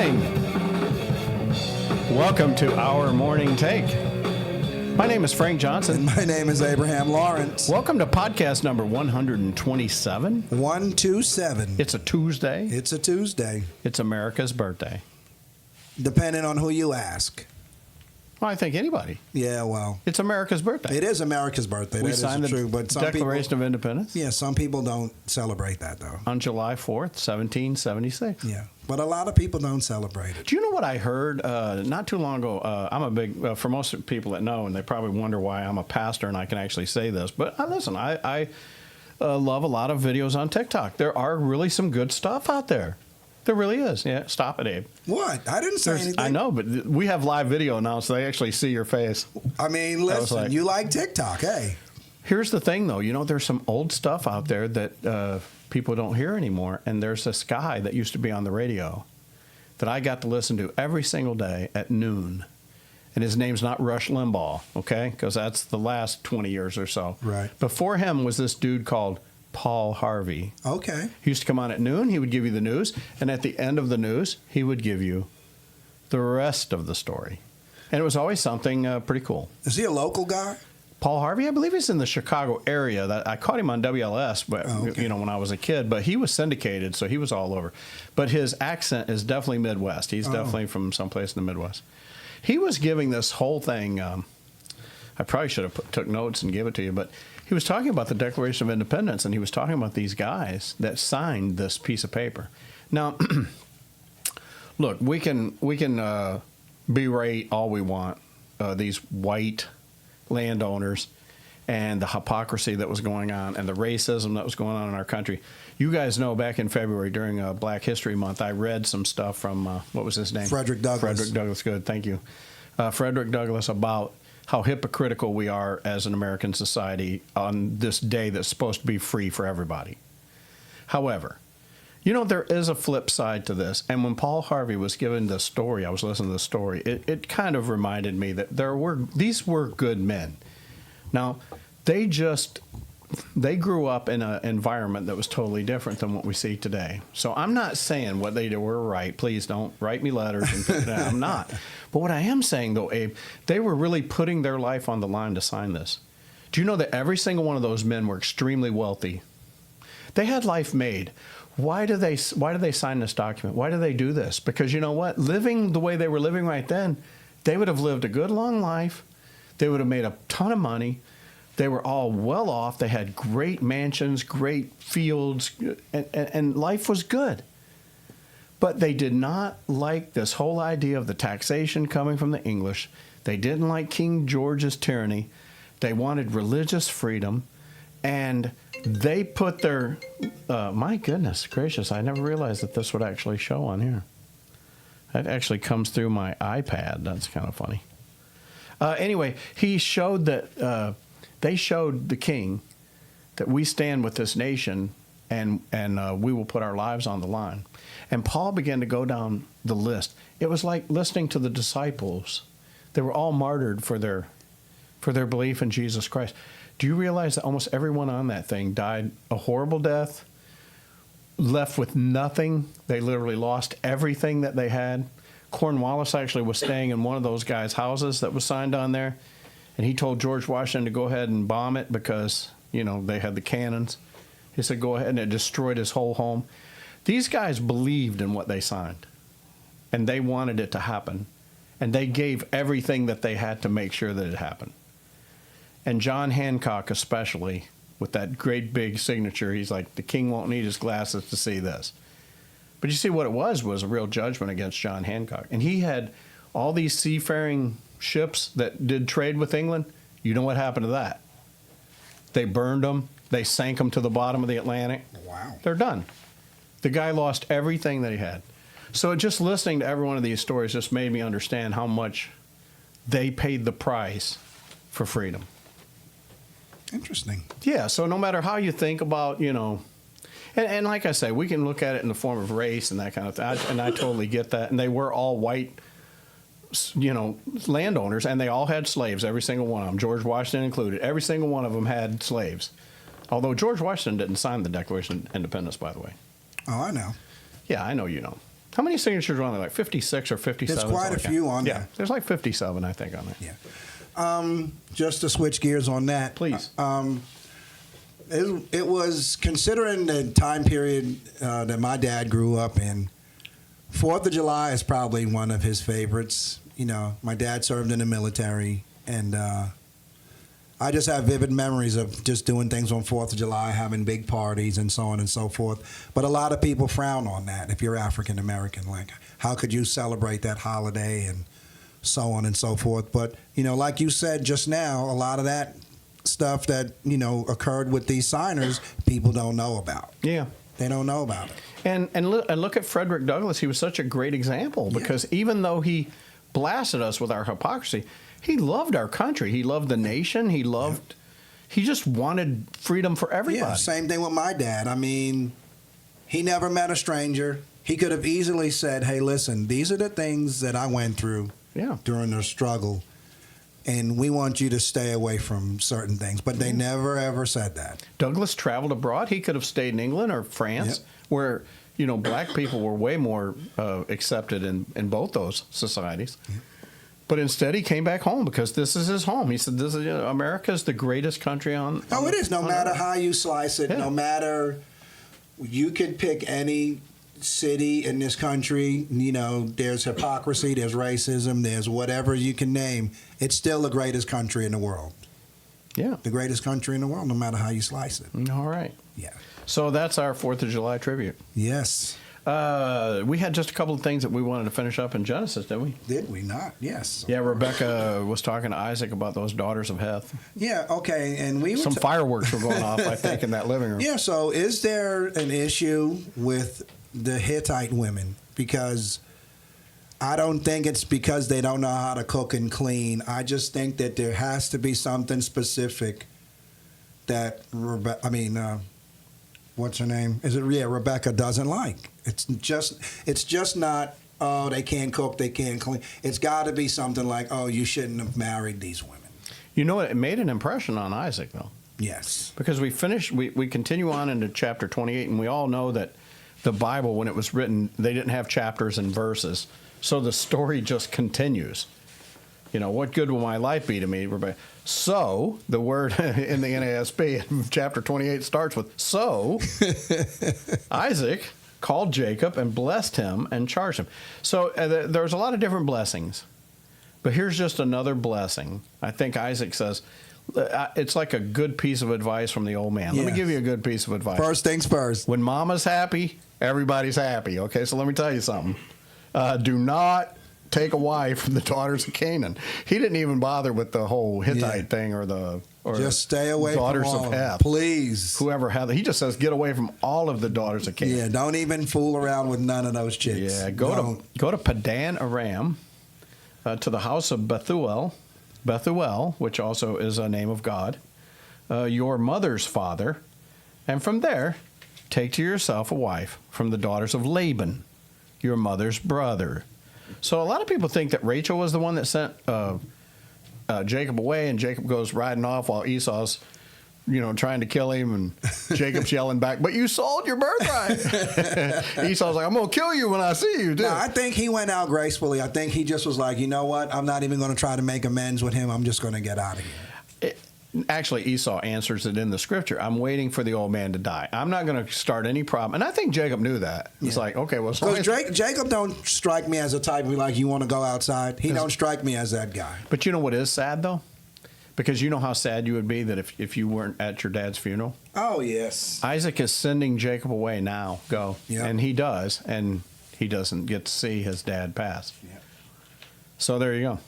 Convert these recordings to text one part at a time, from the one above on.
morning. Welcome to our morning take. My name is Frank Johnson. And my name is Abraham Lawrence. Welcome to podcast number 127. 127. It's a Tuesday. It's a Tuesday. It's America's birthday. Depending on who you ask. Well, I think anybody. Yeah, well. It's America's birthday. It is America's birthday. We that signed is the true. But some Declaration people, of Independence. Yeah, some people don't celebrate that, though. On July 4th, 1776. Yeah, but a lot of people don't celebrate it. Do you know what I heard not too long ago? I'm a big, for most people that know, and they probably wonder why I'm a pastor and I can actually say this, but listen, I love a lot of videos on TikTok. There are really some good stuff out there. There really is. Yeah, stop it, Abe. What? I didn't say anything. I know, but we have live video now, so they actually see your face. I mean, listen, you like TikTok, hey. Here's the thing, though. You know, there's some old stuff out there that people don't hear anymore, and there's this guy that used to be on the radio that I got to listen to every single day at noon, and his name's not Rush Limbaugh, okay, because that's the last 20 years or so. Right. Before him was this dude called Paul Harvey. Okay. He used to come on at noon. He would give you the news, and at the end of the news, he would give you the rest of the story. And it was always something pretty cool. Is he a local guy? Paul Harvey, I believe he's in the Chicago area. That I caught him on WLS, but you know, when I was a kid. But he was syndicated, so he was all over. But his accent is definitely Midwest. He's definitely from someplace in the Midwest. He was giving this whole thing. I probably should have took notes and gave it to you, but he was talking about the Declaration of Independence, and he was talking about these guys that signed this piece of paper. Now, look, we can berate all we want these white landowners and the hypocrisy that was going on and the racism that was going on in our country. You guys know back in February during Black History Month, I read some stuff from, what was his name? Frederick Douglass. Frederick Douglass, good, thank you. Frederick Douglass, about how hypocritical we are as an American society on this day that's supposed to be free for everybody. However, you know, there is a flip side to this. And when Paul Harvey was given the story, I was listening to the story, it kind of reminded me that these were good men. Now, they grew up in an environment that was totally different than what we see today. So I'm not saying what they did were right. Please don't write me letters. I'm not. But what I am saying, though, Abe, they were really putting their life on the line to sign this. Do you know that every single one of those men were extremely wealthy? They had life made. Why do they sign this document? Why do they do this? Because you know what? Living the way they were living right then, they would have lived a good long life. They would have made a ton of money. They were all well off. They had great mansions, great fields, and life was good. But they did not like this whole idea of the taxation coming from the English. They didn't like King George's tyranny. They wanted religious freedom. And they put their, my goodness gracious, I never realized that this would actually show on here. That actually comes through my iPad. That's kind of funny. Anyway, he showed that, they showed the king that we stand with this nation and we will put our lives on the line. And Paul began to go down the list. It was like listening to the disciples. They were all martyred for their belief in Jesus Christ. Do you realize that almost everyone on that thing died a horrible death, left with nothing? They literally lost everything that they had. Cornwallis actually was staying in one of those guys' houses that was signed on there, and he told George Washington to go ahead and bomb it because, you know, they had the cannons. He said, go ahead, and it destroyed his whole home. These guys believed in what they signed, and they wanted it to happen, and they gave everything that they had to make sure that it happened. And John Hancock especially, with that great big signature, he's like, the king won't need his glasses to see this. But you see what it was a real judgment against John Hancock. And he had all these seafaring ships that did trade with England. You know what happened to that? They burned them. They sank them to the bottom of the Atlantic. Wow. They're done. The guy lost everything that he had. So just listening to every one of these stories just made me understand how much they paid the price for freedom. Interesting. Yeah, so no matter how you think about, you know, and like I say, we can look at it in the form of race and that kind of thing, and I totally get that. And they were all white, you know, landowners, and they all had slaves, every single one of them, George Washington included. Every single one of them had slaves. Although George Washington didn't sign the Declaration of Independence, by the way. Oh, I know. Yeah, I know you know. How many signatures are on there? Like 56 or 57? There's quite a few on yeah, there. there's like 57, I think, on there. Yeah. Just to switch gears on that. Please. It was, considering the time period that my dad grew up in, 4th of July is probably one of his favorites. You know, my dad served in the military, and I just have vivid memories of just doing things on 4th of July, having big parties and so on and so forth. But a lot of people frown on that if you're African American. Like, how could you celebrate that holiday and so on and so forth? But, you know, like you said just now, a lot of that stuff that, you know, occurred with these signers, people don't know about. Yeah. They don't know about it. And look at Frederick Douglass. He was such a great example because even though he blasted us with our hypocrisy, he loved our country. He loved the nation. He just wanted freedom for everybody. Yeah, same thing with my dad. I mean, he never met a stranger. He could have easily said, hey, listen, these are the things that I went through during the struggle, and we want you to stay away from certain things. But they never, ever said that. Douglass traveled abroad. He could have stayed in England or France, where, you know, black people were way more accepted in both those societies. Yeah. But instead, he came back home because this is his home. He said, "This is America is the greatest country on." Oh, it is. No matter how you slice it, no matter, you could pick any city in this country. You know, there's hypocrisy, there's racism, there's whatever you can name. It's still the greatest country in the world. Yeah, the greatest country in the world, no matter how you slice it. All right. Yeah. So that's our 4th of July tribute. Yes. We had just a couple of things that we wanted to finish up in Genesis, didn't we? Did we not? Yes. Yeah, Rebecca was talking to Isaac about those daughters of Heth. Yeah, okay. And we were some fireworks were going off, I think, in that living room. Yeah, so is there an issue with the Hittite women? Because I don't think it's because they don't know how to cook and clean. I just think that there has to be something specific that what's her name? Rebecca doesn't like. It's just not, oh, they can't cook, they can't clean. It's got to be something like, oh, you shouldn't have married these women. You know what? It made an impression on Isaac, though. Yes. Because we continue on into chapter 28, and we all know that the Bible, when it was written, they didn't have chapters and verses. So the story just continues. You know, what good will my life be to me, Rebecca? So, the word in the NASB, chapter 28 starts with, so Isaac called Jacob and blessed him and charged him. So, there's a lot of different blessings. But here's just another blessing. I think Isaac says, it's like a good piece of advice from the old man. Let me give you a good piece of advice. First things first. When mama's happy, everybody's happy. Okay, so let me tell you something. Do not take a wife from the daughters of Canaan. He didn't even bother with the whole Hittite thing or just stay away daughters from all of Heth. Please. Whoever had he just says get away from all of the daughters of Canaan. Yeah, don't even fool around with none of those chicks. Yeah, go to Padan Aram, to the house of Bethuel, which also is a name of God, your mother's father, and from there take to yourself a wife from the daughters of Laban, your mother's brother. So a lot of people think that Rachel was the one that sent Jacob away, and Jacob goes riding off while Esau's, trying to kill him, and Jacob's yelling back, "But you sold your birthright." Esau's like, "I'm going to kill you when I see you, dude." No, I think he went out gracefully. I think he just was like, you know what? I'm not even going to try to make amends with him. I'm just going to get out of here. Actually, Esau answers it in the scripture. I'm waiting for the old man to die. I'm not going to start any problem. And I think Jacob knew that. It's like, okay, well, because Jacob don't strike me as a type who like, you want to go outside. He don't strike me as that guy. But you know what is sad though? Because you know how sad you would be that if you weren't at your dad's funeral. Oh yes. Isaac is sending Jacob away now. Go. Yep. And he does, and he doesn't get to see his dad pass. Yep. So there you go.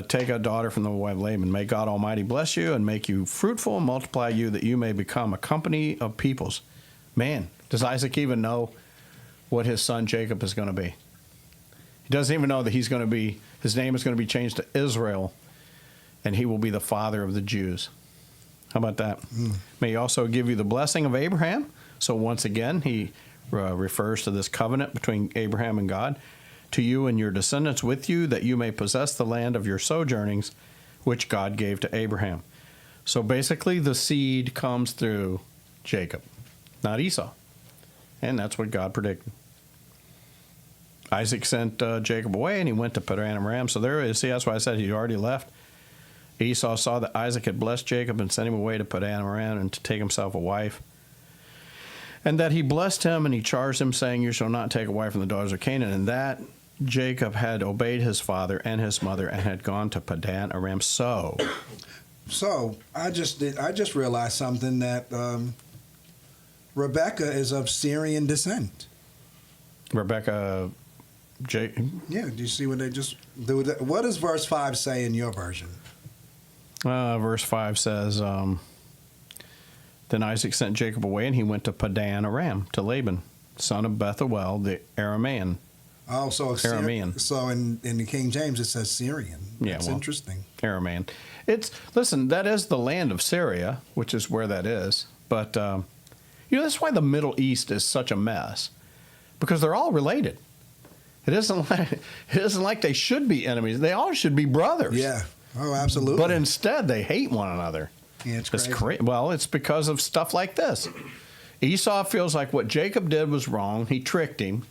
Take a daughter from the wife of Laban. May God Almighty bless you and make you fruitful and multiply you that you may become a company of peoples. Man, does Isaac even know what his son Jacob is going to be? He doesn't even know that his name is going to be changed to Israel, and he will be the father of the Jews. How about that? May he also give you the blessing of Abraham. So once again, he refers to this covenant between Abraham and God. To you and your descendants with you, that you may possess the land of your sojournings, which God gave to Abraham. So basically, the seed comes through Jacob, not Esau. And that's what God predicted. Isaac sent Jacob away, and he went to Padan Aram. So there is. See, that's why I said he already left. Esau saw that Isaac had blessed Jacob and sent him away to Padan Aram and to take himself a wife. And that he blessed him, and he charged him, saying, "You shall not take a wife from the daughters of Canaan." And that Jacob had obeyed his father and his mother and had gone to Padan Aram. So I just realized something, that Rebecca is of Syrian descent. Rebecca, Yeah, do you see what they just do? What does verse 5 say in your version? verse 5 says, then Isaac sent Jacob away, and he went to Padan Aram, to Laban, son of Bethuel, the Aramean. Oh, so Aramean. So in the King James it says Syrian. That's interesting. Aramean. Listen, that is the land of Syria, which is where that is. But that's why the Middle East is such a mess, because they're all related. It isn't like they should be enemies. They all should be brothers. Yeah. Oh, absolutely. But instead, they hate one another. Yeah, it's crazy. Well, it's because of stuff like this. Esau feels like what Jacob did was wrong. He tricked him.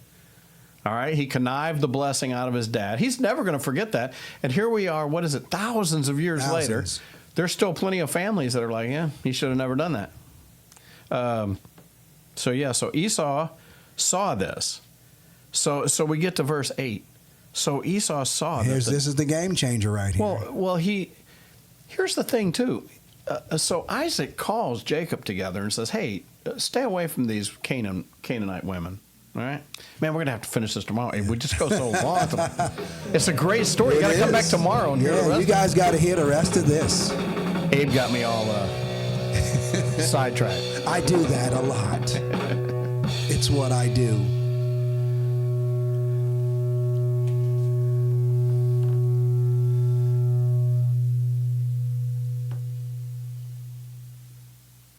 All right? He connived the blessing out of his dad. He's never going to forget that. And here we are, thousands of years later. There's still plenty of families that are like, yeah, he should have never done that. So Esau saw this. So we get to verse 8. So Esau saw this is the game changer right here. Well, here's the thing too. So Isaac calls Jacob together and says, "Hey, stay away from these Canaanite women." All right, man, we're gonna have to finish this tomorrow. We just go so long. It's a great story. You gotta come back tomorrow and hear the rest. You guys got to hear the rest of this. Abe got me all sidetracked. I do that a lot. It's what I do.